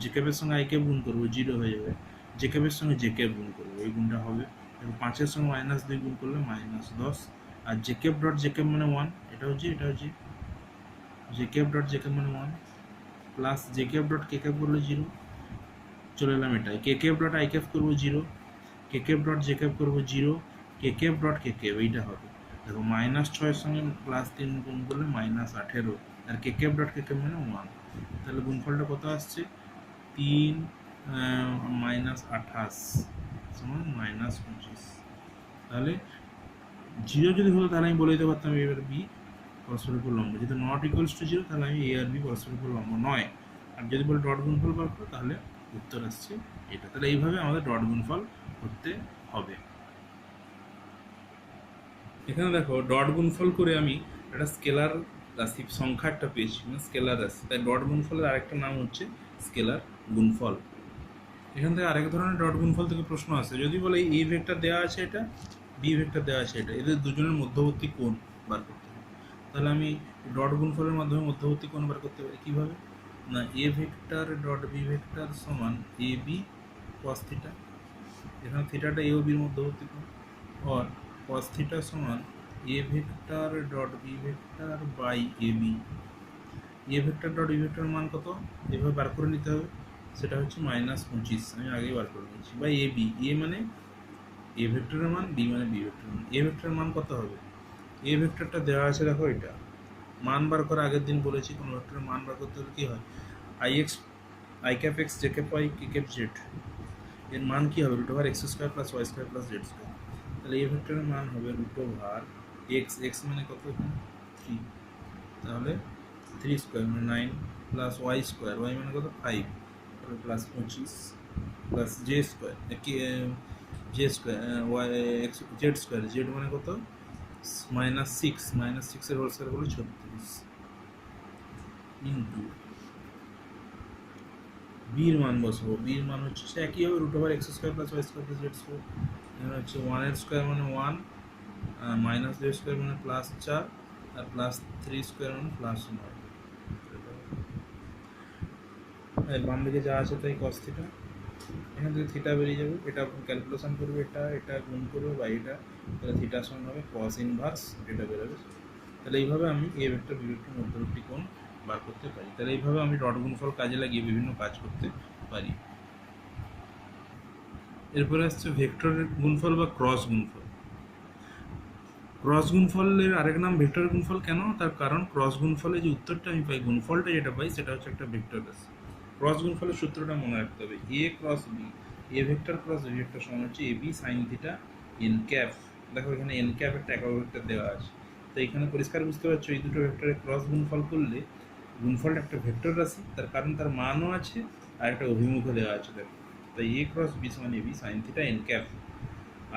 j ক্যাপের সঙ্গে i ক্যাপ গুণ করবো, 0 হয়ে যাবে, j ক্যাপের সঙ্গে j ক্যাপ গুণ করবো, এই গুণটা হবে। এবং 5-এর সঙ্গে -2 গুণ করলে -10, আর j cap dot j cap মানে 1, এটা হচ্ছে j cap dot j cap মানে 1 plus j cap dot k cap করলে 0, চলে এলাম এটাই। k cap dot i cap করবো 0, k cap dot j cap করবো 0, k cap dot k cap এইটা হবে। দেখো -6-এর সঙ্গে +3 গুণ করলে -18, আর k cap dot k cap মানে 1। তাহলে গুণফলটা কত আসছে? 3 -28 সমান -25। তাহলে 0 যদি হতো তাহলে আমি বলে দিতে পারতাম এবার বি পরস্পরের উপর লম্ব, যেহেতু নট ইকুয়ালস টু 0 তাহলে আমি এ আর বি পরস্পরের উপর লম্ব নয়। আর যদি বলে ডট গুণফল বার করো তাহলে উত্তর আসছে এটা। তাহলে এইভাবে আমাদের ডট গুণফল করতে হবে। এখানে দেখো ডট গুণফল করে আমি একটা স্কেলার রাশি সংখ্যা একটা পেয়েছি, মানে স্কেলার রাশি, তাই ডট গুণফলের আরেকটা নাম হচ্ছে স্কেলার গুণফল। এখান থেকে আরেক ধরনের ডট গুণফল থেকে প্রশ্ন আসে, যদি বলে এ ভেক্টর দেওয়া আছে এটা, বি ভেক্টর দেওয়া আছে এটা, এদের দুজনের মধ্যবর্তী কোণ বার করতে হবে। তাহলে আমি ডট গুণফলের মাধ্যমে মধ্যবর্তী কোণ বার করতে পারি কীভাবে? না, A vector dot B vector সমান এ বি কস থিটা, এখানে থিটাটা এ ও বির মধ্যবর্তী কোণ, और cos থিটা সমান A vector dot B vector by A B. A vector dot B vector মান কত এভাবে বার করে নিতে হবে, সেটা হচ্ছে -25, আমি আগেই বার করে নিয়েছি, বাই এ বি। এ মানে এ ভেক্টরের মান, বি মানে বি ভেক্টরের মান। এ ভেক্টরের মান কত হবে? এ ভেক্টরটা দেওয়া আছে দেখো, এটা মান বার করা আগের দিন বলেছি, কোনো ভেক্টরের মান বার করতে হলে কী হয়, I cap X J cap Y K cap Z, এর মান কী হবে? √x² plus y² plus z²। তাহলে এই ভেক্টরের মান হবে √x, x মানে কত এখানে 3, তাহলে 3² মানে 9 প্লাস y² y মানে কত 5, তাহলে plus 25 plus j² z² z মানে কত -6, -6 এর হোল স্কয়ার হলো 36 ইন্টু বির মান বসবো, বির মান হচ্ছে সে একই হবে √x² plus y² plus z²। এখানে হচ্ছে 1 স্কোয়ার মানে 1, -2 মানে +4, আর +3 মানে +9। এর বাম দিকে যা আছে তাই cos থিটা, এখান থেকে থিটা বেরিয়ে যাবে, এটা ক্যালকুলেশন করবে, এটা গুণ করবে বা এটা, তাহলে থিটা সমান হবে cos ইনভার্স এটা বেরোবে। তাহলে এইভাবে আমি এ ভেক্টর বি ভেক্টর মধ্যবর্তী কোণ বার করতে পারি। তাহলে এইভাবে আমি ডট গুণফল কাজে লাগিয়ে বিভিন্ন কাজ করতে পারি। এরপরে আসছে ভেক্টরের গুণফল বা ক্রস গুণফল। ক্রস গুণফলের আরেক নাম ভেক্টর গুণফল কেন? তার কারণ ক্রস গুণফলে যে উত্তরটা আমি পাই, গুণফলটা যেটা পাই সেটা হচ্ছে একটা ভেক্টর রাশি। ক্রস গুণফলের সূত্রটা মনে রাখতে হবে, A cross B, A vector cross B vector সমান হচ্ছে A B sine theta N cap. দেখো এখানে এন ক্যাপ একটা একক ভেক্টর দেওয়া আছে, তো এখানে পরিষ্কার বুঝতে পারছো এই দুটো ভেক্টরের ক্রস গুণফল করলে গুণফলটা একটা ভেক্টর রাশি, তার কারণ তার মানও আছে আর একটা অভিমুখও দেওয়া আছে। দেখো তাই এ ক্রস বি সমান A B sine theta N cap.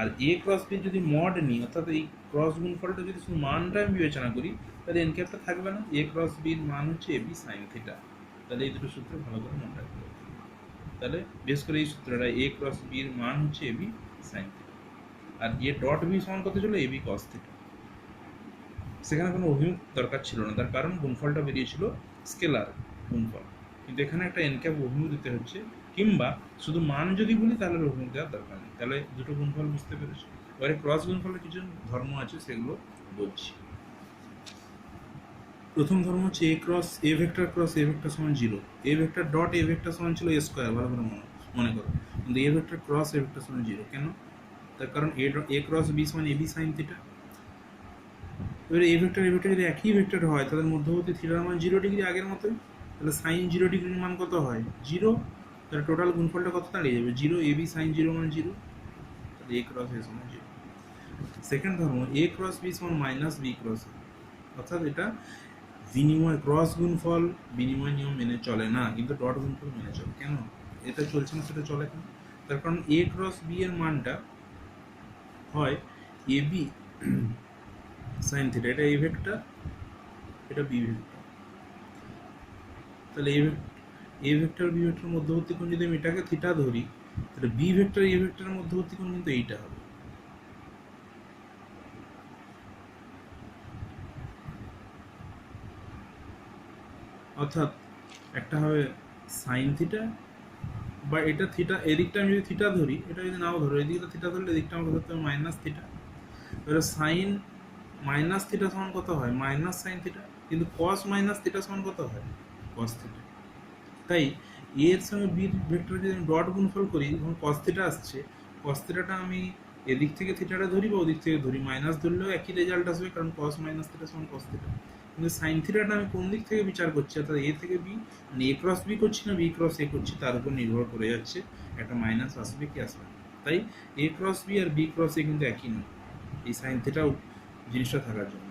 আর এ ক্রস বি যদি মড নিই, অর্থাৎ এই ক্রস গুণফলটা যদি শুধু মানটা আমি বিবেচনা করি, তাহলে এন ক্যাপটা থাকবে না, এ ক্রস বির মান হচ্ছে এ বি সাইন থিটা। তাহলে এই দুটো সূত্র ভালো করে মনে রাখতে হবে। তাহলে বেশ করে এই সূত্রটা, এ ক্রস বির মান হচ্ছে এ বি সাইন থিটা, আর এ ডট বি সমান কত ছিল, এ বি কস থিটা। সেখানে কোনো অভিমুখ দরকার ছিল না, তার কারণ গুণফলটা বেরিয়েছিল স্কেলার গুণফল। কিন্তু এখানে একটা এন ক্যাপ অভিমুখ দিতে হচ্ছে, কিংবা শুধু মান যদি বলি তাহলে অভিমুখ দেওয়ার দরকার নেই। তাহলে দুটো গুণফল বুঝতে পেরেছো। এবারে ক্রস গুণফলের কিছু ধর্ম আছে, সেগুলো বলছি। প্রথম ধর্ম হচ্ছে এ ক্রস এ ভেক্টর সমান 0। এ ভেক্টর ডট এ ভেক্টর সমান ছিল এ স্কোয়ার, ভালো করে মনে করো। কিন্তু এ ভেক্টর ক্রস এ ভেক্টর সমান 0 কেন? তার কারণ এ ক্রস বি সমান এ বি সাইন থিটা। এবারে এ ভেক্টর যদি একই ভেক্টর হয়, তাদের মধ্যবর্তী থিটার মান 0 ডিগ্রি আগের মতোই। তাহলে সাইন 0 ডিগ্রির মান কত হয়? 0। তাহলে টোটাল গুণফলটা কত দাঁড়িয়ে যাবে? 0। এ বি সাইন 0 মান 0। তাহলে এ ক্রস এ সমান 0। সেকেন্ড ধর্ম এ ক্রস বি সমান মাইনাস বি ক্রস এ, অর্থাৎ এটা বিনিময় ক্রস গুণফল বিনিময় নিয়ম মেনে চলে না, কিন্তু ডট গুণফল মেনে চলে। কেন এটা চলছে না, সেটা চলে কেন? তার কারণ এ ক্রস বি এর মানটা হয় এ বি সাইন থিটা, এটা এ ভেক্টর, এটা বি ভেক্টর। তাহলে এ ভেক্টর বি ভেক্টর মধ্যবর্তী কোণ যদি আমি এটাকে থিটা ধরি, তাহলে বি ভেক্টর এ ভেক্টরের মধ্যবর্তী কোণ কিন্তু এইটা হবে। অর্থাৎ একটা হবে সাইন থিটা, বা এটা থিটা, এদিকটা আমি যদি থিটা ধরি, এটা যদি নাও ধরো, এদিকটা থিটা ধরলে এদিকটা আমাকে ধরতে হবে মাইনাস থিটা। এবার সাইন মাইনাস থিটা সমান কত হয়? Minus sine theta. কিন্তু কস মাইনাস থিটা সমান কত হয়? Cos theta. তাই এর সঙ্গে বির ভেক্টর যদি আমি ডট গুণফল করি, যখন কস থিটা আসছে, কস থিটাটা আমি এদিক থেকে থিটাটা ধরি বা ওদিক থেকে ধরি, মাইনাস ধরলেও একই রেজাল্ট আসবে, কারণ কস মাইনাস থিটা সমান কস থিটা। কিন্তু সাইন থিটাটা আমি কোন দিক থেকে বিচার করছি, অর্থাৎ এ থেকে বি, মানে এ ক্রস বি করছি না বি ক্রস এ করছি, তার উপর নির্ভর করে যাচ্ছে একটা মাইনাস আসবে কি আসবে না। তাই এ ক্রস বি আর বি ক্রস এ কিন্তু একই নয়, এই সাইন থিটাও জিনিসটা থাকার জন্য।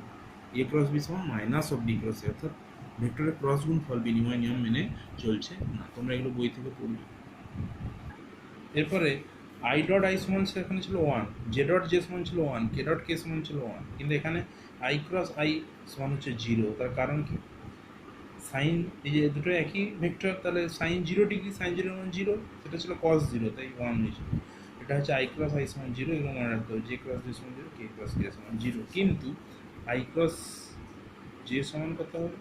এ ক্রস বি সমান মাইনাস অফ বি ক্রস এ, অর্থাৎ ভেক্টরের ক্রস গুণফল বিনিময় নিয়ম মেনে চলছে না। তোমরা এগুলো বই থেকে পড়বে। এরপরে আই ডট আই সমান সেখানে ছিল 1, জে ডট জে সমান ছিল 1, কে ডট কে সমান ছিল 1, কিন্তু এখানে আই ক্রস আই সমান হচ্ছে 0। তার কারণ কি? সাইন, এই যে দুটো একই ভেক্টর, তাহলে সাইন 0 ডিগ্রি, সাইন 0 মান 0, সেটা ছিল কস 0, তাই 1 হয়েছিল। এটা হচ্ছে আই ক্রস আই সমান 0, এবং মনে রাখতে হবে জে ক্রস জে সমান 0, কে ক্রস কে সমান 0। কিন্তু আই ক্রস জে সমান কত হবে?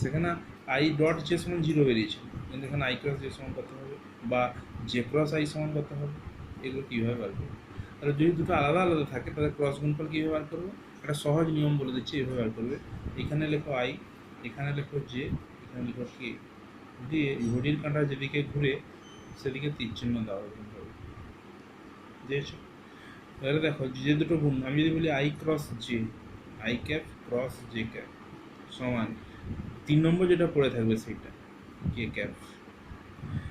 সেখানে আই ডট জে সমান 0 বেরিয়েছিল, কিন্তু এখানে আই ক্রস জে সমান কত হবে, বা জে ক্রস আই সমান কত হবে? এগুলো কীভাবে বার করবো? তাহলে যদি দুটো আলাদা আলাদা থাকে, তাহলে ক্রস গুণফল কীভাবে বার করবো? একটা সহজ নিয়ম বলে দিচ্ছি, এভাবে বার করবে। এখানে লেখো আই, এখানে লেখো জে, এখানে লেখো কে, দিয়ে ঘড়ির কাঁটা যেদিকে ঘুরে সেদিকে তীর চিহ্ন দেওয়া হবে। বুঝেছো? তাহলে দেখো যে দুটো গুণ, আমি যদি বলি I cross J, I cap cross J cap সমান 3 নম্বর যেটা পড়ে থাকবে সেইটা কে ক্যাপ।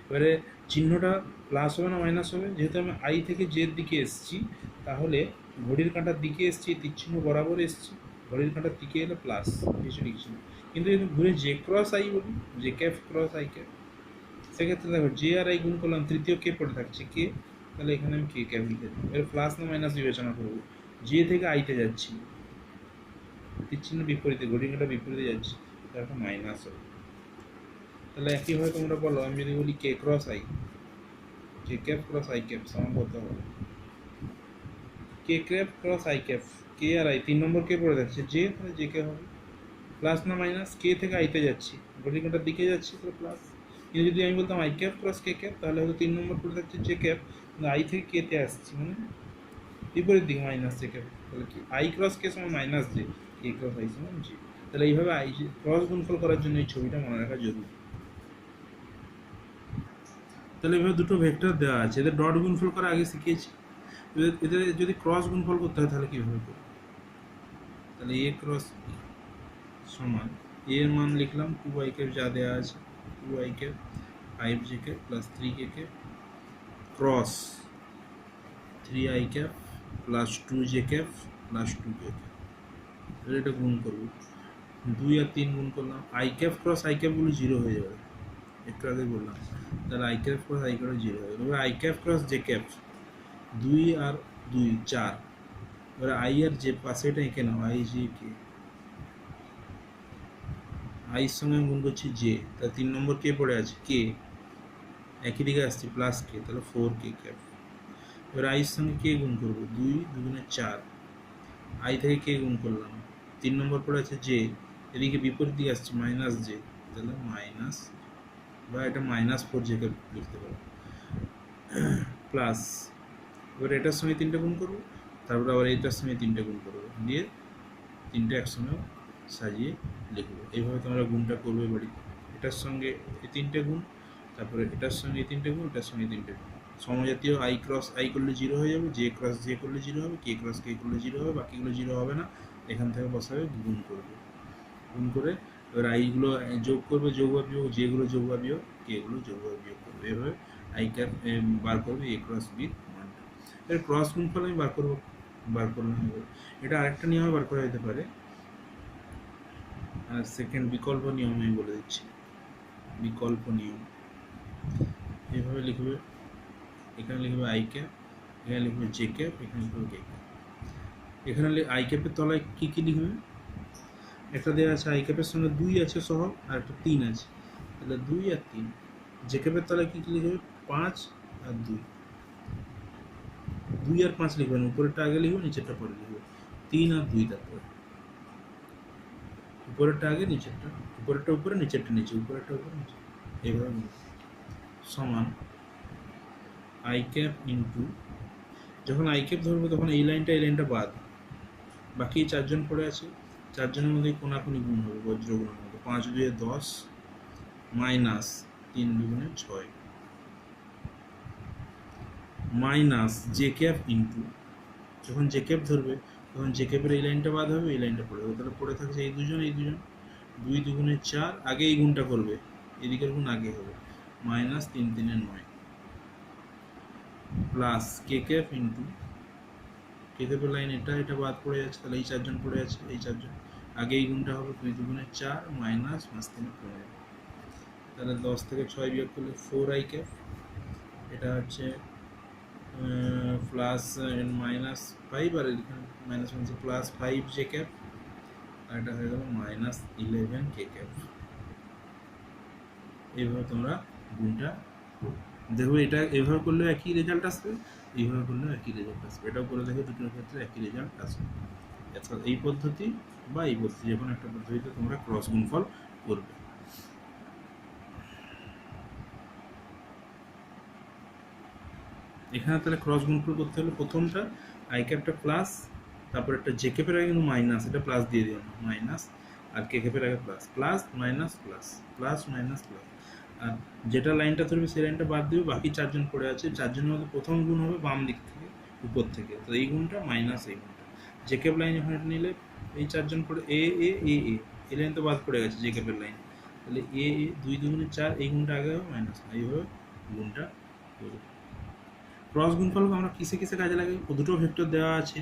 এবারে চিহ্নটা প্লাস হবে না মাইনাস হবে? যেহেতু আমি আই থেকে জের দিকে এসেছি, তাহলে ঘড়ির কাঁটার দিকে এসেছি, তীর চিহ্ন বরাবর এসেছি, ঘড়ির কাঁটার দিকে এলে প্লাস, কিছু লিখছি না। কিন্তু যদি ঘুরে জে ক্রস আই বলি, J cap cross I cap, সেক্ষেত্রে দেখো জে আর আই গুণ করলাম, তৃতীয় কে পড়ে থাকছে কে, তাহলে এখানে আমি কে ক্যাপ লিখে দিই। এবার প্লাস না মাইনাস বিবেচনা করবো, জে থেকে আইতে যাচ্ছি, তীর চিহ্ন বিপরীতে, ঘড়ির কাঁটা বিপরীতে যাচ্ছি, তারপর মাইনাস হবে। তাহলে একইভাবে তোমরা বলো, আমি যদি বলি K cross I, K cap cross I cap সমান কত হবে? K cap cross I cap, K আর আই 3 নম্বর কে পড়ে যাচ্ছে জে, তাহলে জে কে হবে। প্লাস না মাইনাস? কে থেকে আইতে যাচ্ছি, ঘড়ির কাঁটার দিকে যাচ্ছি, তাহলে প্লাস। কিন্তু যদি আমি বলতাম I cap cross K cap, তাহলে হয়তো 3 নম্বর পড়ে থাকছে জে ক্যাপ, কিন্তু আই থেকে কেতে আসছি, মানে বিপরীত দিকে মাইনাস জে ক্যাপ, তাহলে কি আই ক্রস কে সমান minus J, K cross I সমান জে। তাহলে এইভাবে আই ক্রস গুণফল করার জন্য এই ছবিটা মনে রাখা জরুরি। তাহলে এভাবে দুটো ভেক্টর দেওয়া আছে, এদের ডট গুণফল করা আগে শিখিয়েছি। এদের যদি ক্রস গুণফল করতে হয় তাহলে কীভাবে করব? তাহলে এ ক্রস বি সমান, এর মান লিখলাম 2i ক্যাপ যা দেওয়া আছে, 2i cap 5j cap plus 3k cap cross 3i cap plus 2j cap plus 2k cap. এবার এটা গুণ করবো, 2 আর 3 গুণ করলাম, আই ক্যাপ ক্রস আই ক্যাপগুলো 0 হয়ে যাবে, একটু আগে বললাম। তাহলে I cap cross I cap 0 হয়ে যাবে। এবার I cap cross J cap, 2 আর 2 4, এবার আই আর জে পাশে এটা এঁকে নাও, আই জে কে, আইয়ের সঙ্গে গুণ করছি জে, তাহলে 3 নম্বর কে পড়ে আছে কে, একই দিকে আসছে প্লাস কে, তাহলে 4k ক্যাপ। এবার আইয়ের সঙ্গে কে গুণ করবো, 2 2 4, আই থেকে কে গুণ করলাম, 3 নম্বর পড়ে আছে জে, এদিকে বিপরীত দিকে আসছে মাইনাস জে, তাহলে মাইনাস, বা এটা -4 জেকে লিখতে পারো, প্লাস, এবার এটার সঙ্গে 3টে গুণ করবো, তারপরে আবার এইটার সঙ্গে 3টে গুণ করবো, দিয়ে 3টে একসঙ্গে সাজিয়ে লিখবো। এইভাবে তোমরা গুণটা করবে বাড়িতে, এটার সঙ্গে এই 3টে গুণ, তারপরে এটার সঙ্গে এই 3টে গুণ, এটার সঙ্গে 3টে গুণ। সমজাতীয় আই ক্রস আই করলে 0 হয়ে যাবে, জে ক্রস জে করলে 0 হবে, কে ক্রস কে করলে 0 হবে, বাকিগুলো 0 হবে না। এখান থেকে বসাবে, গুণ করবে, গুণ করে এবার আইগুলো যোগ করবে, যোগ বা বিয়োগ, যেগুলো যোগ বা বিয়োগ, কেগুলো যোগ বা বিয়োগ করবে। এভাবে আই ক্যাপ বার করবে এ ক্রস বির মানটা। এর ক্রস গুণফল আমি বার করলাম। এটা আরেকটা নিয়মে বার করা যেতে পারে, আর সেকেন্ড বিকল্প নিয়ম আমি বলে দিচ্ছি। বিকল্প নিয়ম এভাবে লিখবে, এখানে লিখবে আই ক্যাপ, এখানে লিখবে জে ক্যাপ, এখানে লিখবে কে ক্যাপ। এখানে আই ক্যাপের তলায় কী কী লিখবে, একটা দেওয়া আছে আই ক্যাপের সঙ্গে 2 আছে সহ, আর একটা 3 আছে, তাহলে 2 আর 3। জে ক্যাপের তলায় কী কী লিখবে, 5 আর 2, 2 আর 5 লিখবেন, উপরেরটা আগে লিখবে, নিচেরটা পরে লিখবে, 3 আর 2 তারপরে, উপরেরটা আগে, নিচেরটা, উপরেরটা উপরে, নিচেরটা নিচে, উপরেরটা উপরে, নিচে, এইভাবে সমান আই ক্যাপ ইন্টু, যখন আই ক্যাপ ধরবো তখন এই লাইনটা বাদ, বাকি 4জন পড়ে আছে, 4জনের মধ্যে কোনাকুনি গুণ হবে, বজ্রগুণের মধ্যে, 5 2 10 minus 3 2 6 minus J cap into, যখন জে ক্যাপ ধরবে তখন জে ক্যাপের এই লাইনটা বাদ হবে, এই লাইনটা পড়ে হবে, তাহলে পড়ে থাকছে এই দুজন, 2 2 4, আগে এই গুণটা করবে, এদিকের গুণ আগে হবে, মাইনাস 3 3 9 প্লাস কে ক্যাপ ইন্টু, কে ক্যাপের লাইন এটা বাদ পড়ে যাচ্ছে, তাহলে এই 4জন পড়ে আছে, এই 4জন, আগে এই গুণটা হবে, 2 2 4 মাইনাস 5 3 15, তাহলে 10 থেকে 6 বিয়োগ করলে 4 আই ক্যাপ, এটা হচ্ছে প্লাস -5, আর এখানে মাইনাস প্লাস 5 জে ক্যাপ, আর এটা হয়ে গেল -11 কে ক্যাপ। এইভাবে তোমরা গুণটা দেখো, এটা এভাবে করলে একই রেজাল্ট আসবে, এইভাবে করলেও একই রেজাল্ট আসবে, এটাও করে দেখো, দুটোর ক্ষেত্রে একই রেজাল্ট আসবে। অর্থাৎ এই পদ্ধতি বা এই পদ্ধতি, যে কোনো একটা পদ্ধতিতে তোমরা ক্রস গুণফল করবে। এখানে তাহলে ক্রস গুণফল করতে হলে প্রথমটা আই ক্যাপটা প্লাস, তারপর একটা জে ক্যাপের আগে কিন্তু মাইনাস, এটা প্লাস দিয়ে দিও না, মাইনাস, আর কে ক্যাপের আগে plus, plus minus plus, plus minus plus, আর যেটা লাইনটা ধরবে সেই লাইনটা বাদ দিবে, বাকি 4জন পড়ে আছে, 4জনের মধ্যে প্রথম গুণ হবে বাম দিক থেকে, উপর থেকে, তো এই গুণটা মাইনাস এই গুণটা, জে ক্যাপ লাইন এখানে নিলে এই 4জন পড়ে এ এ এ এ, এই লাইন তো বাদ পড়ে গেছে জে ক্যাপের লাইন, তাহলে এ এ 2 2 4, এই গুণটা আগে হবে, মাইনাস, এইভাবে গুণটা করবে। ক্রস গুণফলকে আমরা কিসে কিসে কাজে লাগে, দুটো ভেক্টর দেওয়া আছে,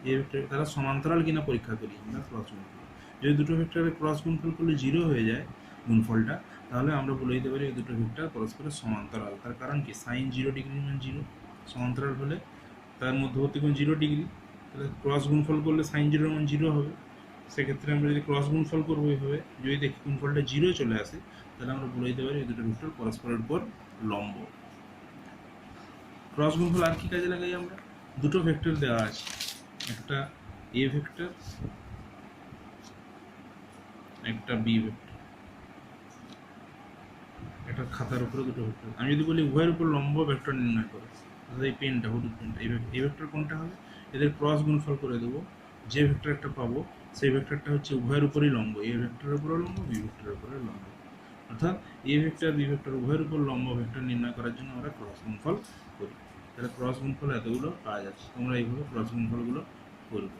এই ভেক্টর তারা সমান্তরাল কিনা পরীক্ষা করি আমরা ক্রস গুণফল, যদি দুটো ভেক্টরের ক্রস গুণফল করলে 0 হয়ে যায় গুণফলটা, তাহলে আমরা বলে দিতে পারি এই দুটো ভেক্টর পরস্পরের সমান্তরাল। তার কারণ কি, সাইন 0 ডিগ্রি মান 0, সমান্তরাল হলে তার মধ্যবর্তী কোণ 0 ডিগ্রি, তাহলে ক্রস গুণফল করলে সাইন 0 মান 0 হবে। সেক্ষেত্রে আমরা যদি ক্রস গুণফল করবো এইভাবে, যদি দেখি গুণফলটা 0 চলে আসে, তাহলে আমরা বলে দিতে পারি এই দুটো ভেক্টর পরস্পরের উপর লম্ব। ক্রস গুণফল আর কি কাজে লাগাই আমরা, দুটো ভেক্টর দেওয়া আছে, একটা এ ভেক্টর, একটা বি ভেক্টর, একটা খাতার উপরে দুটো ভেক্টর, আমি যদি বলি উভয়ের উপর লম্ব ভেক্টর নির্ণয় করো, অর্থাৎ এই পেনটা, হলুদ পেনটা, এই ভেক্টর কোনটা হবে, এদের ক্রস গুণফল করে দেবো, যে ভেক্টরটা পাবো সেই ভেক্টরটা হচ্ছে উভয়ের উপরই লম্ব, এ ভেক্টরের উপরও লম্ব, বি ভেক্টরের উপরে লম্ব, অর্থাৎ এ ভেক্টর বি ভেক্টর উভয়ের উপর লম্ব ভেক্টর নির্ণয় করার জন্য আমরা ক্রস গুণফল করি। তাহলে ক্রস গুণফল এতগুলো কাজ আছে, তোমরা এইভাবে ক্রস গুণফলগুলো করবে।